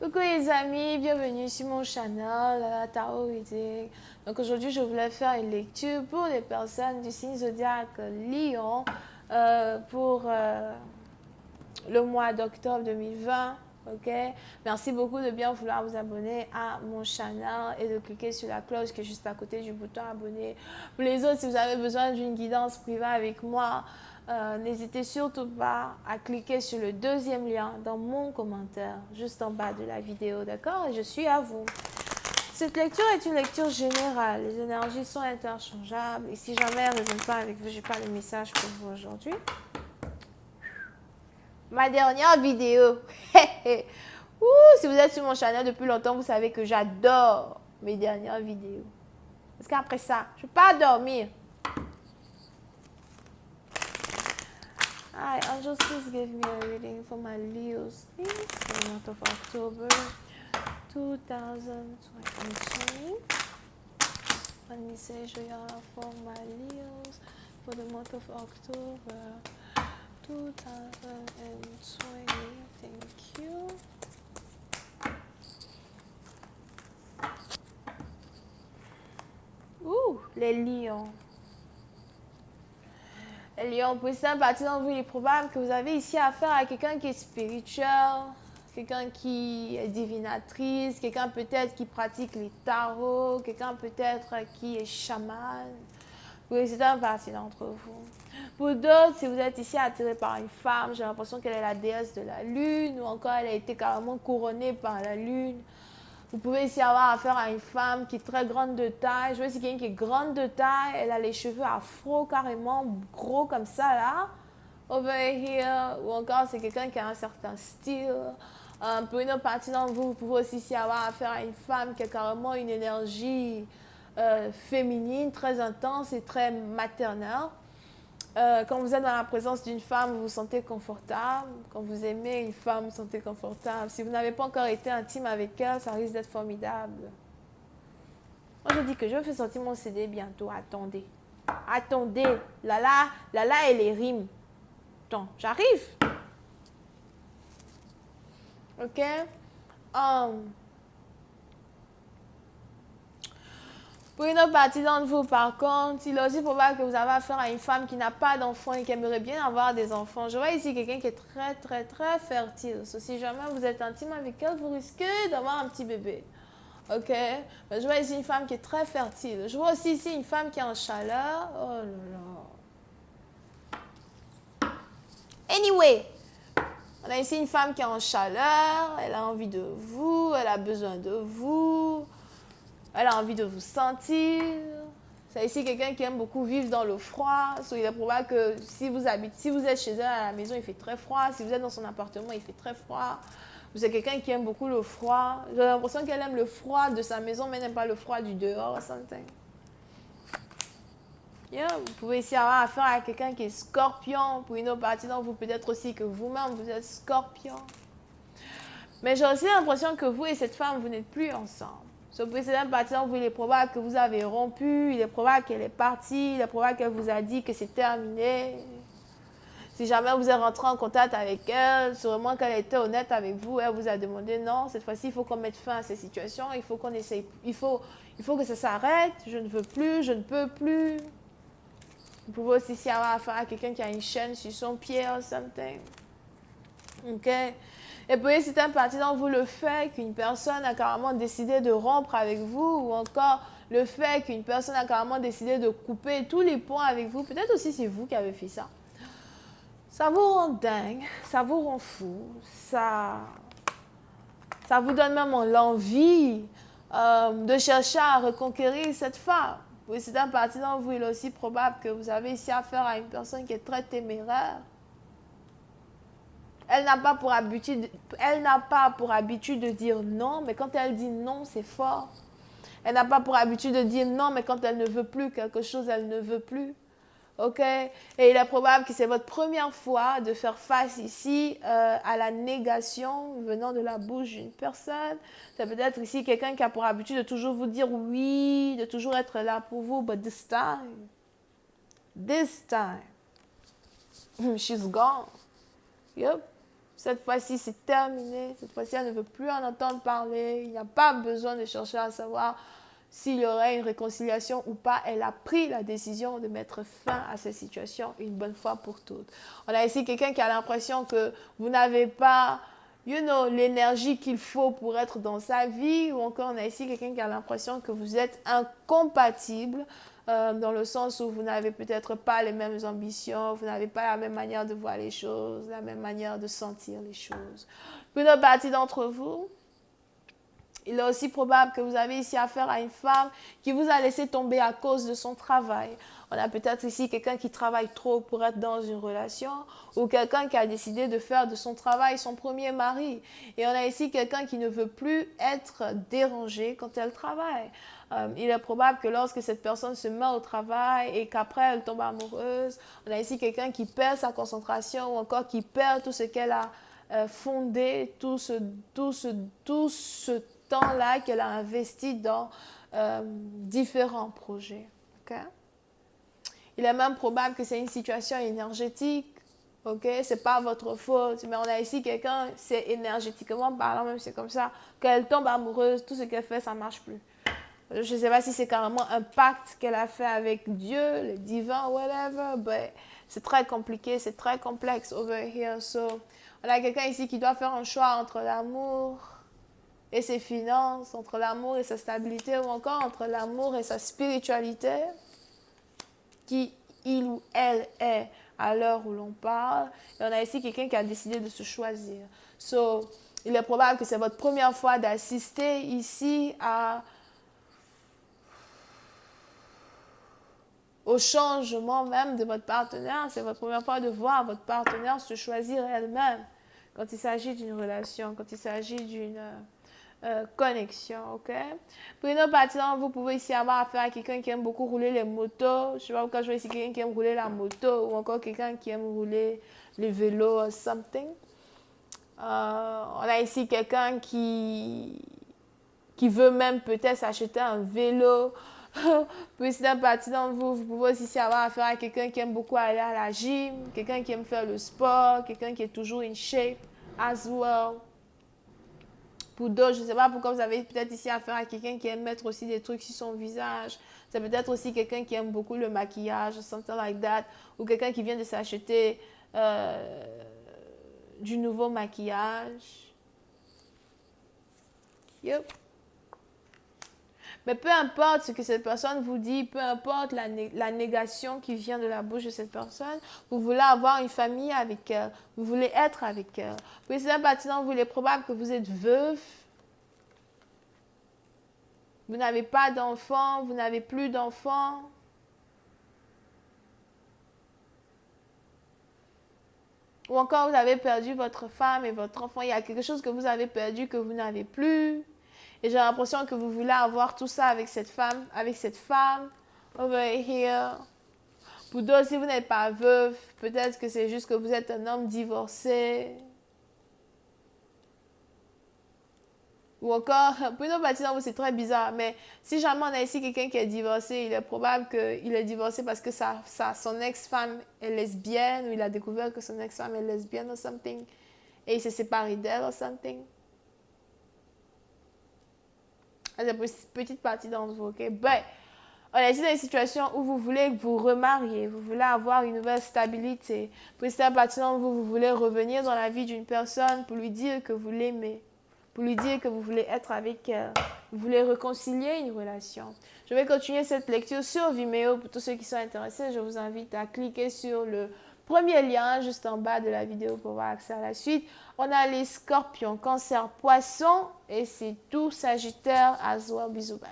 Coucou les amis, bienvenue sur mon channel Tarot Reading. Donc aujourd'hui je voulais faire une lecture pour les personnes du signe zodiaque Lion pour le mois d'octobre 2020. Ok, merci beaucoup de bien vouloir vous abonner à mon channel et de cliquer sur la cloche qui est juste à côté du bouton abonner. Pour les autres, si vous avez besoin d'une guidance privée avec moi, n'hésitez surtout pas à cliquer sur le deuxième lien dans mon commentaire, juste en bas de la vidéo, d'accord? Et je suis à vous. Cette lecture est une lecture générale. Les énergies sont interchangeables. Et si jamais elles ne résonnent pas avec vous, je n'ai pas de message pour vous aujourd'hui. Ma dernière vidéo. Si vous êtes sur mon channel depuis longtemps, vous savez que j'adore mes dernières vidéos. Parce qu'après ça, je ne peux pas dormir. Hi, angels, please give me a reading for my Leos, please, for the month of October 2020. Let me say, je for my Leos for the month of October 2020. Thank you. Les lions. Les lions, pour ça, partir dans vous, il est probable que vous avez ici affaire à quelqu'un qui est spirituel, quelqu'un qui est divinatrice, quelqu'un peut-être qui pratique les tarots, quelqu'un peut-être qui est chaman. Oui, c'est un parti d'entre vous. Pour d'autres, si vous êtes ici attiré par une femme, j'ai l'impression qu'elle est la déesse de la lune ou encore elle a été carrément couronnée par la lune. Vous pouvez ici avoir affaire à une femme qui est très grande de taille. Je vois ici quelqu'un qui est grande de taille. Elle a les cheveux afro carrément gros comme ça là. Over here. Ou encore c'est quelqu'un qui a un certain style. Pour une autre partie d'entre vous, vous pouvez aussi ici avoir affaire à une femme qui a carrément une énergie féminine, très intense et très maternelle. Quand vous êtes dans la présence d'une femme, vous vous sentez confortable. Quand vous aimez une femme, vous vous sentez confortable. Si vous n'avez pas encore été intime avec elle, ça risque d'être formidable. Moi, je dis que je vais faire sortir mon CD bientôt. Attendez. Attendez. Lala et les rimes. Attends, j'arrive. Ok? Pour une autre partie d'entre vous, par contre, il est aussi probable que vous avez affaire à une femme qui n'a pas d'enfants et qui aimerait bien avoir des enfants. Je vois ici quelqu'un qui est très fertile. Si jamais vous êtes intime avec elle, vous risquez d'avoir un petit bébé. Ok? Mais je vois ici une femme qui est très fertile. Je vois aussi ici une femme qui est en chaleur. Oh là là. Anyway, on a ici une femme qui est en chaleur. Elle a envie de vous. Elle a besoin de vous. Elle a envie de vous sentir. C'est ici quelqu'un qui aime beaucoup vivre dans le froid. Il est probable que si vous êtes chez elle à la maison, il fait très froid. Si vous êtes dans son appartement, il fait très froid. Vous êtes quelqu'un qui aime beaucoup le froid. J'ai l'impression qu'elle aime le froid de sa maison, mais n'aime pas le froid du dehors. Yeah, vous pouvez ici avoir affaire à quelqu'un qui est scorpion. Pour une autre partie d'entre vous, peut-être aussi que vous-même, vous êtes scorpion. Mais j'ai aussi l'impression que vous et cette femme, vous n'êtes plus ensemble. Ce précédent partant, il est probable que vous avez rompu, il est probable qu'elle est partie, il est probable qu'elle vous a dit que c'est terminé. Si jamais vous êtes rentré en contact avec elle, sûrement qu'elle était honnête avec vous, elle vous a demandé non, cette fois-ci, il faut qu'on mette fin à ces situations, il faut qu'on essaye, il faut que ça s'arrête, je ne veux plus, je ne peux plus. Vous pouvez aussi avoir affaire à quelqu'un qui a une chaîne sur son pied ou something. Ok? Et puis, c'est un parti dans vous le fait qu'une personne a carrément décidé de rompre avec vous ou encore le fait qu'une personne a carrément décidé de couper tous les ponts avec vous. Peut-être aussi c'est vous qui avez fait ça. Ça vous rend dingue, ça vous rend fou, ça vous donne même l'envie de chercher à reconquérir cette femme. Oui, c'est un parti dans vous, il est aussi probable que vous avez ici affaire à une personne qui est très téméraire. Elle n'a pas pour habitude de dire non, mais quand elle dit non, c'est fort. Elle n'a pas pour habitude de dire non, mais quand elle ne veut plus quelque chose, elle ne veut plus. Ok? Et il est probable que c'est votre première fois de faire face ici à la négation venant de la bouche d'une personne. C'est peut-être ici quelqu'un qui a pour habitude de toujours vous dire oui, de toujours être là pour vous. But this time, she's gone. Yep. Cette fois-ci, c'est terminé. Cette fois-ci, elle ne veut plus en entendre parler. Il n'y a pas besoin de chercher à savoir s'il y aurait une réconciliation ou pas. Elle a pris la décision de mettre fin à cette situation une bonne fois pour toutes. On a ici quelqu'un qui a l'impression que vous n'avez pas, l'énergie qu'il faut pour être dans sa vie. Ou encore, on a ici quelqu'un qui a l'impression que vous êtes incompatibles. Dans le sens où vous n'avez peut-être pas les mêmes ambitions, vous n'avez pas la même manière de voir les choses, la même manière de sentir les choses. Pour une partie d'entre vous, il est aussi probable que vous avez ici affaire à une femme qui vous a laissé tomber à cause de son travail. On a peut-être ici quelqu'un qui travaille trop pour être dans une relation ou quelqu'un qui a décidé de faire de son travail son premier mari. Et on a ici quelqu'un qui ne veut plus être dérangé quand elle travaille. Il est probable que lorsque cette personne se met au travail et qu'après elle tombe amoureuse, on a ici quelqu'un qui perd sa concentration ou encore qui perd tout ce qu'elle a fondé, tout ce temps-là qu'elle a investi dans différents projets. Okay? Il est même probable que c'est une situation énergétique. Ok, c'est pas votre faute, mais on a ici quelqu'un, c'est énergétiquement parlant, même c'est comme ça, quand elle tombe amoureuse, tout ce qu'elle fait, ça marche plus. Je ne sais pas si c'est carrément un pacte qu'elle a fait avec Dieu, le divin, whatever, but c'est très compliqué, c'est très complexe over here. So, on a quelqu'un ici qui doit faire un choix entre l'amour et ses finances, entre l'amour et sa stabilité, ou encore entre l'amour et sa spiritualité, qui il ou elle est à l'heure où l'on parle. Et on a ici quelqu'un qui a décidé de se choisir. So, il est probable que c'est votre première fois d'assister ici au changement même de votre partenaire. C'est votre première fois de voir votre partenaire se choisir elle-même quand il s'agit d'une relation, quand il s'agit d'une connexion, ok? Pour une autre partie, vous pouvez ici avoir affaire à quelqu'un qui aime beaucoup rouler les motos. Je ne sais pas pourquoi je vois ici quelqu'un qui aime rouler la moto ou encore quelqu'un qui aime rouler les vélos or something. On a ici quelqu'un qui veut même peut-être s'acheter un vélo. Pour une autre partie d'entre vous, vous pouvez aussi avoir affaire à quelqu'un qui aime beaucoup aller à la gym, quelqu'un qui aime faire le sport, quelqu'un qui est toujours in shape as well. Pour d'autres, je ne sais pas pourquoi vous avez peut-être ici affaire à quelqu'un qui aime mettre aussi des trucs sur son visage. C'est peut-être aussi quelqu'un qui aime beaucoup le maquillage, something like that. Ou quelqu'un qui vient de s'acheter du nouveau maquillage. Yep. Mais peu importe ce que cette personne vous dit, peu importe la négation qui vient de la bouche de cette personne, vous voulez avoir une famille avec elle, vous voulez être avec elle. Puis c'est maintenant, il est probable que vous êtes veuve, vous n'avez pas d'enfants, vous n'avez plus d'enfants. Ou encore, vous avez perdu votre femme et votre enfant. Il y a quelque chose que vous avez perdu que vous n'avez plus. Et j'ai l'impression que vous voulez avoir tout ça avec cette femme over here. Pour d'autres, si vous n'êtes pas veuve, peut-être que c'est juste que vous êtes un homme divorcé. Ou encore, pour une autre partie, c'est très bizarre, mais si jamais on a ici quelqu'un qui est divorcé, il est probable qu'il est divorcé parce que son ex-femme est lesbienne, ou il a découvert que son ex-femme est lesbienne ou something, et il s'est séparé d'elle ou something. C'est une petite partie d'entre vous, ok? Ben, on est ici dans une situation où vous voulez vous remarier, vous voulez avoir une nouvelle stabilité. Pour cette partie d'entre vous, vous voulez revenir dans la vie d'une personne pour lui dire que vous l'aimez, pour lui dire que vous voulez être avec elle, vous voulez réconcilier une relation. Je vais continuer cette lecture sur Vimeo. Pour tous ceux qui sont intéressés, je vous invite à cliquer sur le premier lien juste en bas de la vidéo pour avoir accès à la suite. On a les scorpions, cancer, poisson et c'est tout Sagittaire, as well. Bisous, bye.